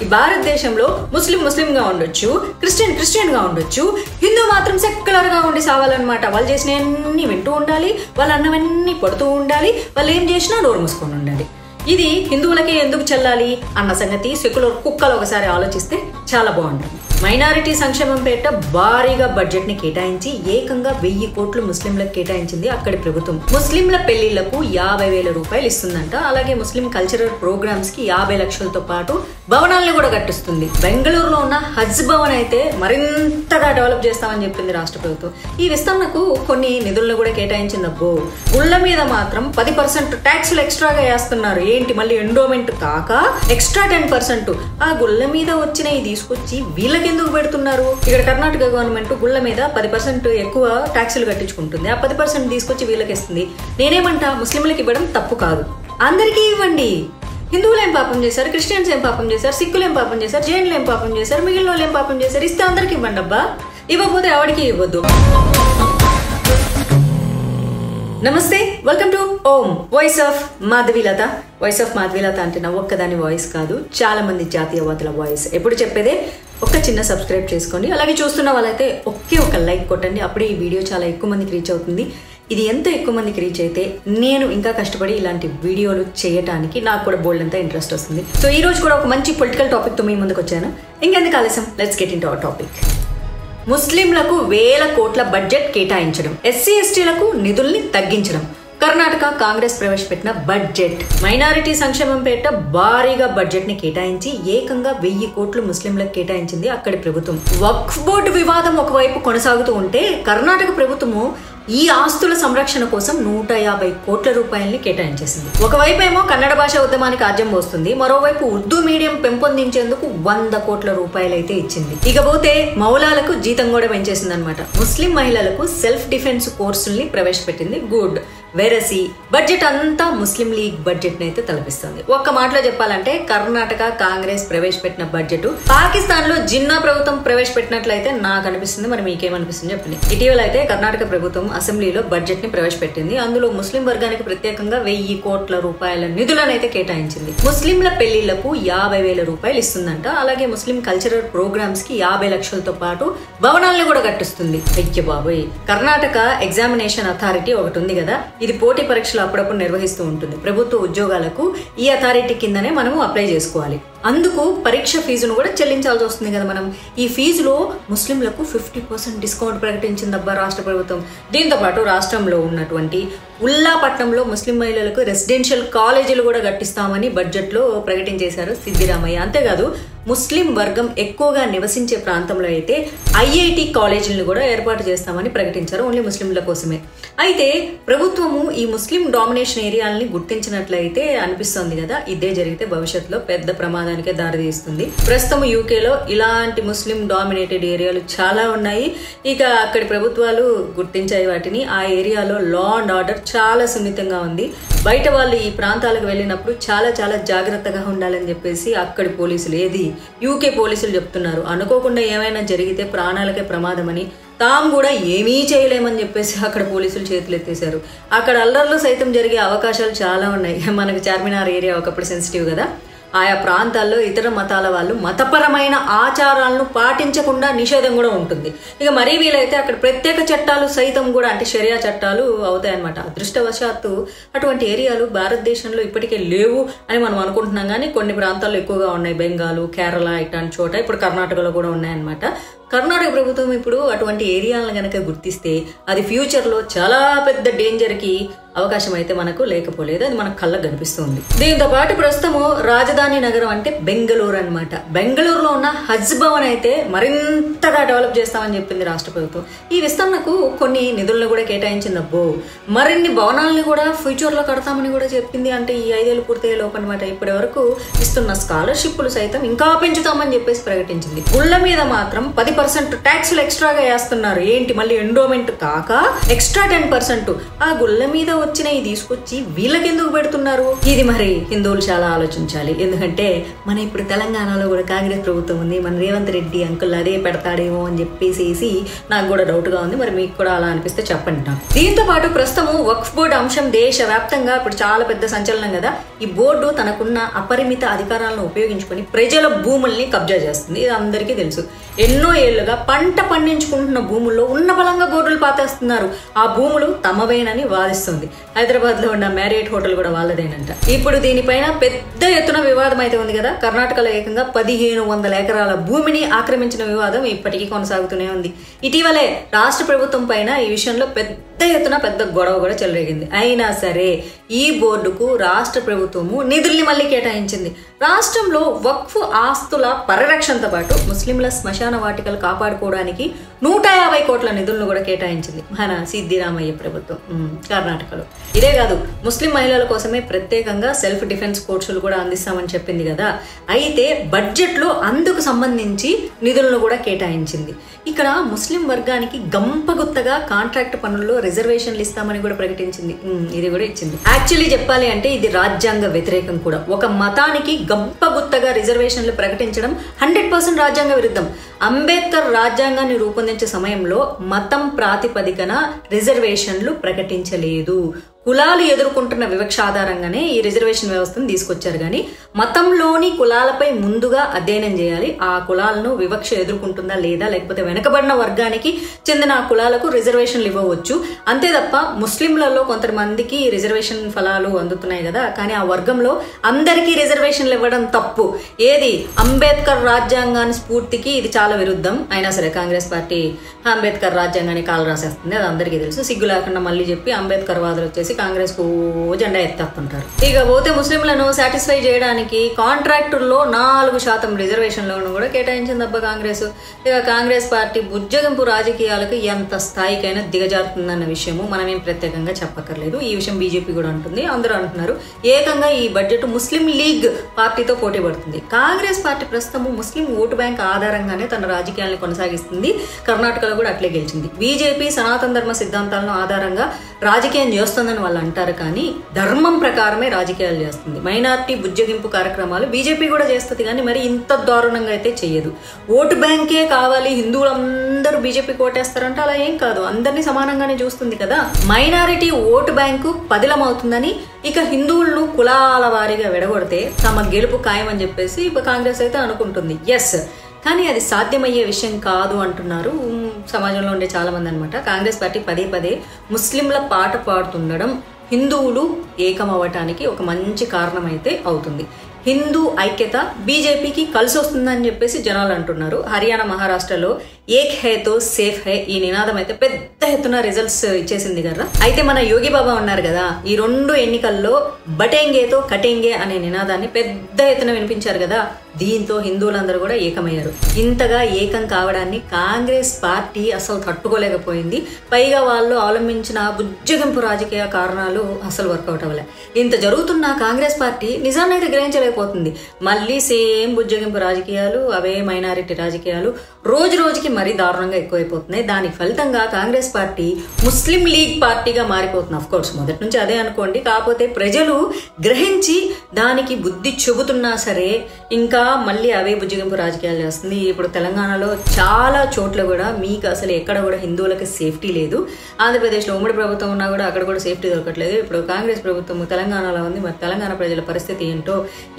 ఈ భారతదేశంలో ముస్లిం గా ఉండొచ్చు, క్రిస్టియన్ గా ఉండొచ్చు, హిందూ మాత్రం సెక్యులర్ గా ఉండి సావాలన్నమాట. వాళ్ళు చేసినవన్నీ వింటూ ఉండాలి, వాళ్ళు అన్నవన్నీ పడుతూ ఉండాలి, వాళ్ళు ఏం చేసినా నోరు మూసుకొని ఉండాలి. ఇది హిందువులకి ఎందుకు చెల్లాలి అన్న సంగతి సెక్యులర్ కుక్కలు ఒకసారి ఆలోచిస్తే చాలా బాగుంటుంది. మైనారిటీ సంక్షేమం పేట భారీగా బడ్జెట్ ని కేటాయించి ఏకంగా 1000 కోట్లు ముస్లింలకు కేటాయించింది అక్కడి ప్రభుత్వం. ముస్లింల పెళ్లిళ్లకు 50,000 రూపాయలు ఇస్తుందంట. అలాగే ముస్లిం కల్చరల్ ప్రోగ్రామ్స్ కి 50 లక్షలతో పాటు భవనాలను కూడా కట్టిస్తుంది. బెంగళూరులో ఉన్న హజ్ భవన్ అయితే మరింతగా డెవలప్ చేస్తామని చెప్పింది రాష్ట్ర ప్రభుత్వం. ఈ విస్తరణకు కొన్ని నిధులను కూడా కేటాయించింది. అబ్బో, గుళ్ళ మీద మాత్రం 10% ట్యాక్సులు ఎక్స్ట్రాగా వేస్తున్నారు. ఏంటి మళ్ళీ ఎండోమెంట్ కాక ఎక్స్ట్రా 10%. ఆ గుళ్ళ మీద వచ్చినవి తీసుకొచ్చి వీళ్ళకి ఎందుకు పెడుతున్నారు? ఇక్కడ కర్ణాటక గవర్నమెంట్ గుళ్ళ మీద 10% ఎక్కువ ట్యాక్సులు కట్టించుకుంటుంది. ఆ 10% తీసుకొచ్చి వీళ్ళకి ఇస్తుంది. నేనేమంటా, ముస్లింలకు ఇవ్వడం తప్పు కాదు, అందరికీ ఇవ్వండి. హిందువులు ఏం పాపం చేశారు, క్రిస్టియన్స్ ఏం పాపం చేశారు, సిక్కులు ఏం పాపం చేశారు, జైన్లు ఏం పాపం చేశారు, మిగిలిన వాళ్ళు ఏం పాపం చేశారు? ఇస్తే అందరికి ఇవ్వండి అబ్బా, ఇవ్వకపోతే ఎవరికి ఇవ్వద్దు. నమస్తే, welcome to Om voice of Madhavilatha. Voice of Madhavilatha అంటే నా ఒక్కదాని వాయిస్ కాదు, చాలా మంది జాతీయవాదుల వాయిస్. ఎప్పుడు చెప్పేదే, ఒక చిన్న సబ్స్క్రైబ్ చేసుకోండి. అలాగే చూస్తున్న వాళ్ళైతే ఒక లైక్ కొట్టండి. అప్పుడే ఈ వీడియో చాలా ఎక్కువ మందికి రీచ్ అవుతుంది. ఇది ఎంత ఎక్కువ మందికి రీచ్ అయితే నేను ఇంకా కష్టపడి ఇలాంటి వీడియోలు చేయడానికి నాకు కూడా బోల్డ్ అంతా ఇంట్రెస్ట్ వస్తుంది. సో ఈ రోజు కూడా ఒక మంచి పొలిటికల్ టాపిక్ తో మీ ముందుకు వచ్చాను. ఇంకెందుకు ఆలస్యం, let's get into our topic. ముస్లింలకు 1000 కోట్ల బడ్జెట్ కేటాయించడం, ఎస్సీ ఎస్టీలకు నిధుల్ని తగ్గించడం, కర్ణాటక కాంగ్రెస్ ప్రవేశపెట్టిన బడ్జెట్. మైనారిటీ సంక్షేమం పేట భారీగా బడ్జెట్ ని కేటాయించి ఏకంగా 1000 కోట్లు ముస్లింలకు కేటాయించింది అక్కడి ప్రభుత్వం. వక్ఫ్ బోర్డు వివాదం ఒకవైపు కొనసాగుతూ ఉంటే కర్ణాటక ప్రభుత్వము ఈ ఆస్తుల సంరక్షణ కోసం 150 కోట్ల రూపాయలని కేటాయించేసింది. ఒకవైపు ఏమో కన్నడ భాష ఉద్యమానికి ఆజ్యం పోస్తుంది, మరోవైపు ఉర్దూ మీడియం పెంపొందించేందుకు 100 కోట్ల రూపాయలు అయితే ఇచ్చింది. ఇకపోతే మౌలాలకు జీతం కూడా పెంచేసింది అనమాట. ముస్లిం మహిళలకు సెల్ఫ్ డిఫెన్స్ కోర్సుల్ని ప్రవేశపెట్టింది. గుడ్. వెరసి బడ్జెట్ అంతా ముస్లిం లీగ్ బడ్జెట్ ని అయితే తలపిస్తుంది. ఒక్క మాటలో చెప్పాలంటే కర్ణాటక కాంగ్రెస్ ప్రవేశపెట్టిన బడ్జెట్ పాకిస్తాన్ లో జిన్నా ప్రభుత్వం ప్రవేశపెట్టినట్లయితే నాకు అనిపిస్తుంది. మరి మీకేమనిపిస్తుంది చెప్పండి. ఇటీవల అయితే కర్ణాటక ప్రభుత్వం అసెంబ్లీలో బడ్జెట్ ని ప్రవేశపెట్టింది. అందులో ముస్లిం వర్గానికి ప్రత్యేకంగా 1000 కోట్ల రూపాయల నిధులను అయితే కేటాయించింది. ముస్లింల పెళ్లిళ్లకు 50,000 రూపాయలు ఇస్తుందంట. అలాగే ముస్లిం కల్చరల్ ప్రోగ్రామ్స్ కి 50 లక్షలతో పాటు భవనాలను కూడా కట్టిస్తుంది. అయ్య బాబోయ్. కర్ణాటక ఎగ్జామినేషన్ అథారిటీ ఒకటి ఉంది కదా, ఇది పోటీ పరీక్షలు అప్పుడప్పుడు నిర్వహిస్తూ ఉంటుంది. ప్రభుత్వ ఉద్యోగాలకు ఈ అథారిటీ కిందనే మనము అప్లై చేసుకోవాలి. అందుకు పరీక్ష ఫీజును కూడా చెల్లించాల్సి వస్తుంది కదా మనం. ఈ ఫీజులో ముస్లింలకు 50% డిస్కౌంట్ ప్రకటించిందబ్బా రాష్ట్ర ప్రభుత్వం. దీంతో పాటు రాష్ట్రంలో ఉన్నటువంటి ఉల్లాపట్నంలో ముస్లిం మహిళలకు రెసిడెన్షియల్ కాలేజీలు కూడా కట్టిస్తామని బడ్జెట్ లో ప్రకటించేశారు సిద్దిరామయ్య. అంతేకాదు ముస్లిం వర్గం ఎక్కువగా నివసించే ప్రాంతంలో అయితే ఐఐటి కాలేజీలను కూడా ఏర్పాటు చేస్తామని ప్రకటించారు, ఓన్లీ ముస్లింల కోసమే. అయితే ప్రభుత్వము ఈ ముస్లిం డామినేషన్ ఏరియాలని గుర్తించినట్లయితే అనిపిస్తోంది కదా, ఇదే జరిగితే భవిష్యత్తులో పెద్ద ప్రమాదానికే దారితీస్తుంది. ప్రస్తుతం యూకేలో ఇలాంటి ముస్లిం డామినేటెడ్ ఏరియాలు చాలా ఉన్నాయి. ఇక అక్కడి ప్రభుత్వాలు గుర్తించాయి వాటిని. ఆ ఏరియాలో లా అండ్ ఆర్డర్ చాలా సున్నితంగా ఉంది. బయట వాళ్ళు ఈ ప్రాంతాలకు వెళ్ళినప్పుడు చాలా చాలా జాగ్రత్తగా ఉండాలని చెప్పేసి అక్కడి పోలీసులు, ఏది యూకే పోలీసులు చెప్తున్నారు. అనుకోకుండా ఏమైనా జరిగితే ప్రాణాలకే ప్రమాదం అని, తాము కూడా ఏమీ చేయలేమని చెప్పేసి అక్కడ పోలీసులు చేతులు ఎత్తేశారు. అక్కడ అల్లర్లు సైతం జరిగే అవకాశాలు చాలా ఉన్నాయి. మనకు చార్మినార్ ఏరియా ఒకప్పుడు సెన్సిటివ్ కదా. ఆయా ప్రాంతాల్లో ఇతర మతాల వాళ్ళు మతపరమైన ఆచారాలను పాటించకుండా నిషేధం కూడా ఉంటుంది. ఇక మరీ వీలైతే అక్కడ ప్రత్యేక చట్టాలు సైతం కూడా, అంటే షరియా చట్టాలు అవుతాయన్నమాట. అదృష్టవశాత్తు అటువంటి ఏరియాలు భారతదేశంలో ఇప్పటికే లేవు అని మనం అనుకుంటున్నాం, కానీ కొన్ని ప్రాంతాల్లో ఎక్కువగా ఉన్నాయి. బెంగాల్, కేరళ ఇట్లాంటి చోట, ఇప్పుడు కర్ణాటకలో కూడా ఉన్నాయన్నమాట. కర్ణాటక ప్రభుత్వం ఇప్పుడు అటువంటి ఏరియాలను కనుక గుర్తిస్తే అది ఫ్యూచర్ లో చాలా పెద్ద డేంజర్ కి అవకాశం అయితే మనకు లేకపోలేదు, అది మనకు కళ్ళకు కనిపిస్తుంది. దీంతో పాటు ప్రస్తుతము రాజధాని నగరం అంటే బెంగళూరు అనమాట. బెంగళూరులో ఉన్న హజ్ భవన్ అయితే మరింతగా డెవలప్ చేస్తామని చెప్పింది రాష్ట్ర ప్రభుత్వం. ఈ విస్తరణకు కొన్ని నిధులను కూడా కేటాయించింది. అబ్బో, మరిన్ని భవనాలను కూడా ఫ్యూచర్ లో కడతామని కూడా చెప్పింది. అంటే ఈ 5 ఏళ్ళు పూర్తయ్యే లోపు అనమాట. ఇప్పటి వరకు ఇస్తున్న స్కాలర్షిప్లు సైతం ఇంకా పెంచుతామని చెప్పేసి ప్రకటించింది. గుళ్ళ మీద మాత్రం 10% 10% ట్యాక్సులు ఎక్స్ట్రాగా వేస్తున్నారు. ఏంటి మళ్ళీ ఎండోమెంట్ కాక ఎక్స్ట్రా 10% ఆ గుళ్ళ మీద వచ్చినవి తీసుకొచ్చి వీళ్ళకెందుకు పెడుతున్నారు? ఇది మరి హిందువులు చాలా ఆలోచించాలి. ఎందుకంటే మన ఇప్పుడు తెలంగాణలో కూడా కాంగ్రెస్ ప్రభుత్వం ఉంది, మన రేవంత్ రెడ్డి అంకుల్ అదే పెడతాడేమో అని చెప్పేసి నాకు కూడా డౌట్ గా ఉంది. మరి మీకు కూడా అలా అనిపిస్తే చెప్పండి నాకు. దీంతో పాటు ప్రస్తుతం వక్ఫ్ బోర్డు అంశం దేశవ్యాప్తంగా ఇప్పుడు చాలా పెద్ద సంచలనం కదా. ఈ బోర్డు తనకున్న అపరిమిత అధికారాలను ఉపయోగించుకొని ప్రజల భూముల్ని కబ్జా చేస్తుంది. ఇది అందరికీ తెలుసు. ఎన్నో ఏళ్లుగా పంట పండించుకుంటున్న భూముల్లో ఉన్న బలంగా బోర్డులు పాతేస్తున్నారు. ఆ భూములు తమవేనని వాదిస్తుంది. హైదరాబాద్ లో ఉన్న మ్యారియట్ హోటల్ కూడా వాళ్ళదేనంట. ఇప్పుడు దీనిపైన పెద్ద ఎత్తున వివాదం అయితే ఉంది కదా. కర్ణాటకలో ఏకంగా 1500 ఎకరాల భూమిని ఆక్రమించిన వివాదం ఇప్పటికీ కొనసాగుతూనే ఉంది. ఇటీవలే రాష్ట్ర ప్రభుత్వం పైన ఈ విషయంలో పెద్ద ఎత్తున పెద్ద గొడవ కూడా చెలరేగింది. అయినా సరే ఈ బోర్డుకు రాష్ట్ర ప్రభుత్వము నిధుల్ని మళ్ళీ కేటాయించింది. రాష్ట్రంలో వక్ఫ్ ఆస్తుల పరిరక్షణతో పాటు ముస్లింల శ్మశాన వాటికలు కాపాడుకోవడానికి 150 కోట్ల నిధులను కూడా కేటాయించింది మన సిద్దిరామయ్య ప్రభుత్వం కర్ణాటకలో. ఇదే కాదు, ముస్లిం మహిళల కోసమే ప్రత్యేకంగా సెల్ఫ్ డిఫెన్స్ కోర్సులు కూడా అందిస్తామని చెప్పింది కదా. అయితే బడ్జెట్ లో అందుకు సంబంధించి నిధులను కూడా కేటాయించింది. ఇక్కడ ముస్లిం వర్గానికి గంపగుత్తగా కాంట్రాక్ట్ పనుల్లో రిజర్వేషన్లు ఇస్తామని కూడా ప్రకటించింది. ఇది కూడా ఇచ్చింది. యాక్చువల్లీ చెప్పాలి అంటే ఇది రాజ్యాంగ వ్యతిరేకం కూడా. ఒక మతానికి గంపగుత్తగా రిజర్వేషన్లు ప్రకటించడం 100% రాజ్యాంగ విరుద్ధం. అంబేద్కర్ రాజ్యాంగాన్ని రూపొందించే సమయంలో మతం ప్రాతిపదికన రిజర్వేషన్లు ప్రకటించలేదు. కులాలు ఎదుర్కొంటున్న వివక్ష ఆధారంగానే ఈ రిజర్వేషన్ వ్యవస్థను తీసుకొచ్చారు. కానీ మతంలోని కులాలపై ముందుగా అధ్యయనం చేయాలి. ఆ కులాలను వివక్ష ఎదుర్కొంటుందా లేదా, లేకపోతే వెనకబడిన వర్గానికి చెందిన ఆ కులాలకు రిజర్వేషన్లు ఇవ్వవచ్చు. అంతే తప్ప ముస్లింలలో కొంతమందికి రిజర్వేషన్ ఫలాలు అందుతున్నాయి కదా, కానీ ఆ వర్గంలో అందరికీ రిజర్వేషన్లు ఇవ్వడం తప్పు. ఏది అంబేద్కర్ రాజ్యాంగాన్ని స్ఫూర్తికి ఇది చాలా విరుద్ధం. అయినా సరే కాంగ్రెస్ పార్టీ అంబేద్కర్ రాజ్యాంగాన్ని కాలు రాసేస్తుంది. అది అందరికీ తెలుసు. సిగ్గు లేకుండా మళ్ళీ చెప్పి అంబేద్కర్ వాదులు వచ్చేసి కాంగ్రెస్ కు జెండా ఎత్తేస్తుంటారు. ఇక పోతే ముస్లింలను సాటిస్ఫై చేయడానికి కాంట్రాక్టుల్లో 4% రిజర్వేషన్లను కూడా కేటాయించింది అబ్బా కాంగ్రెస్. ఇక కాంగ్రెస్ పార్టీ బుజ్జగింపు రాజకీయాలకు ఎంత స్థాయికైనా దిగజారుతుందన్న విషయము మనం ఏం ప్రత్యేకంగా చెప్పక్కర్లేదు. ఈ విషయం బీజేపీ కూడా అంటుంది, అందరూ అంటున్నారు. ఏకంగా ఈ బడ్జెట్ ముస్లిం లీగ్ పార్టీతో పోటీ పడుతుంది. కాంగ్రెస్ పార్టీ ప్రస్తుతం ముస్లిం ఓటు బ్యాంక్ ఆధారంగానే తన రాజకీయాలను కొనసాగిస్తుంది. కర్ణాటకలో కూడా అట్లే గెలిచింది. బీజేపీ సనాతన ధర్మ సిద్ధాంతాలను ఆధారంగా రాజకీయం చేస్తుందని వాళ్ళు అంటారు, కానీ ధర్మం ప్రకారమే రాజకీయాలు చేస్తుంది. మైనార్టీ బుజ్జగింపు కార్యక్రమాలు బీజేపీ కూడా చేస్తుంది, కానీ మరి ఇంత దారుణంగా అయితే చెయ్యదు. ఓటు బ్యాంకే కావాలి, హిందువులందరూ బీజేపీకి ఓటేస్తారంటే అలా ఏం కాదు, అందరినీ సమానంగానే చూస్తుంది కదా. మైనారిటీ ఓటు బ్యాంకు పదిలమవుతుందని, ఇక హిందువులను కులాల వారీగా విడగొడితే తమ గెలుపు ఖాయమని చెప్పేసి కాంగ్రెస్ అయితే అనుకుంటుంది. ఎస్, కానీ అది సాధ్యమయ్యే విషయం కాదు అంటున్నారు సమాజంలో ఉండే చాలా మంది అనమాట. కాంగ్రెస్ పార్టీ పదే ముస్లింల పాట పాడుతుండడం హిందువులు ఏకమవ్వటానికి ఒక మంచి కారణం అయితే అవుతుంది. హిందూ ఐక్యత బీజేపీకి కలిసి వస్తుందని చెప్పేసి జనాలు అంటున్నారు. హర్యానా, మహారాష్ట్రలో ఏక్ హై తో సేఫ్ హై ఈ నినాదం అయితే పెద్ద ఎత్తున రిజల్ట్స్ ఇచ్చేసింది కదా. అయితే మన యోగి బాబా ఉన్నారు కదా, ఈ 2 ఎన్నికల్లో బటేంగేతో కటేంగే అనే నినాదాన్ని పెద్ద ఎత్తున వినిపించారు కదా. దీంతో హిందువులందరూ కూడా ఏకమయ్యారు. ఇంతగా ఏకం కావడాన్ని కాంగ్రెస్ పార్టీ అసలు తట్టుకోలేకపోయింది. పైగా వాళ్ళు అవలంబించిన బుజ్జగింపు రాజకీయ కారణాలు అసలు వర్కౌట్ అవ్వలే. ఇంత జరుగుతున్న కాంగ్రెస్ పార్టీ నిజాన్ని అయితే గ్రహించలేకపోతుంది. మళ్ళీ సేమ్ బుజ్జగింపు రాజకీయాలు, అవే మైనారిటీ రాజకీయాలు రోజు రోజుకి మరీ దారుణంగా ఎక్కువైపోతున్నాయి. దాని ఫలితంగా కాంగ్రెస్ పార్టీ ముస్లిం లీగ్ పార్టీగా మారిపోతుంది. అఫ్ కోర్స్ మొదటి నుంచి అదే అనుకోండి, కాకపోతే ప్రజలు గ్రహించి దానికి బుద్ధి చెబుతున్నా సరే ఇంకా మళ్ళీ అవే బుజ్జగింపు రాజకీయాలు చేస్తుంది. ఇప్పుడు తెలంగాణలో చాలా చోట్ల కూడా మీకు అసలు ఎక్కడ కూడా హిందువులకి సేఫ్టీ లేదు. ఆంధ్రప్రదేశ్లో ఉమ్మడి ప్రభుత్వం ఉన్నా కూడా అక్కడ కూడా సేఫ్టీ దొరకట్లేదు. ఇప్పుడు కాంగ్రెస్ ప్రభుత్వం తెలంగాణలో ఉంది. మరి తెలంగాణ ప్రజల పరిస్థితి ఏంటో,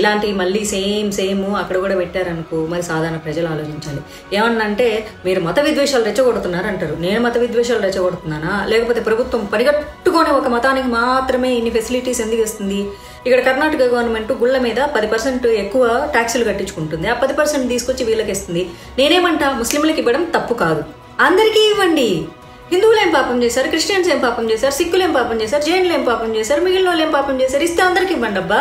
ఇలాంటివి మళ్ళీ సేమ్ అక్కడ కూడా పెట్టారనుకో మరి సాధారణ ప్రజలు ఆలోచించాలి. ఏమన్నంటే మీరు మత విద్వేషాలు రెచ్చగొడుతున్నారు అంటారు. నేను మత విద్వేషాలు రెచ్చగొడుతున్నానా, లేకపోతే ప్రభుత్వం పరిగట్టుకొని ఒక మతానికి మాత్రమే ఇన్ని ఫెసిలిటీస్ ఎందుకు ఇస్తుంది? ఇక్కడ కర్ణాటక గవర్నమెంట్ గుళ్ళ మీద 10% ఎక్కువ ట్యాక్సులు కట్టించుకుంటుంది. ఆ 10% తీసుకొచ్చి వీళ్ళకి ఇస్తుంది. నేనేమంటా, ముస్లింలకు ఇవ్వడం తప్పు కాదు, అందరికీ ఇవ్వండి. హిందువులు ఏం పాపం చేశారు, క్రిస్టియన్స్ ఏం పాపం చేశారు, సిక్కులు ఏం పాపం చేశారు, జైన్లు ఏం పాపం చేశారు, మిగిలిన వాళ్ళు ఏం పాపం చేశారు? ఇస్తే అందరికి ఇవ్వండి అబ్బా.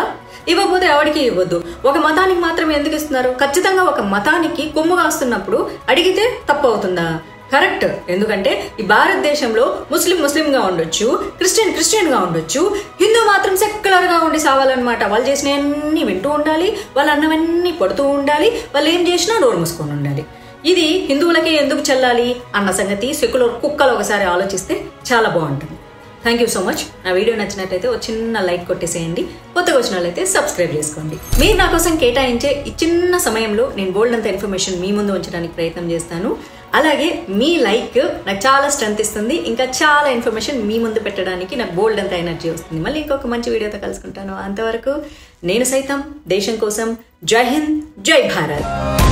ఇవ్వకపోతే ఎవరికి ఇవ్వద్దు. ఒక మతానికి మాత్రమే ఎందుకు ఇస్తున్నారు? ఖచ్చితంగా ఒక మతానికి కొమ్ము కాస్తున్నప్పుడు అడిగితే తప్పు అవుతుందా? కరెక్ట్. ఎందుకంటే ఈ భారతదేశంలో ముస్లింగా ఉండొచ్చు, క్రిస్టియన్ గా ఉండొచ్చు, హిందూ మాత్రం సెక్యులర్ గా ఉండి సావాలన్నమాట. వాళ్ళు చేసినవన్నీ వింటూ ఉండాలి, వాళ్ళు అన్నవన్నీ పడుతూ ఉండాలి, వాళ్ళు ఏం చేసినా నోరు మూసుకొని ఉండాలి. ఇది హిందువులకే ఎందుకు చెల్లాలి అన్న సంగతి సెక్యులర్ కుక్కలు ఒకసారి ఆలోచిస్తే చాలా బాగుంటుంది. Thank you so much. నా వీడియో నచ్చినట్లయితే ఒక చిన్న లైక్ కొట్టేసేయండి. కొత్తగా వచ్చిన వాళ్ళైతే సబ్స్క్రైబ్ చేసుకోండి. మీరు నా కోసం కేటాయించే ఈ చిన్న సమయంలో నేను బోల్డ్ అంత ఇన్ఫర్మేషన్ మీ ముందు ఉంచడానికి ప్రయత్నం చేస్తాను. అలాగే మీ లైక్ నాకు చాలా స్ట్రెంత్ ఇస్తుంది. ఇంకా చాలా ఇన్ఫర్మేషన్ మీ ముందు పెట్టడానికి నాకు బోల్డ్ అంత ఎనర్జీ వస్తుంది. మళ్ళీ ఇంకొక మంచి వీడియోతో కలుసుకుంటాను. అంతవరకు నేను సైతం దేశం కోసం. జై హింద్, జై భారత్.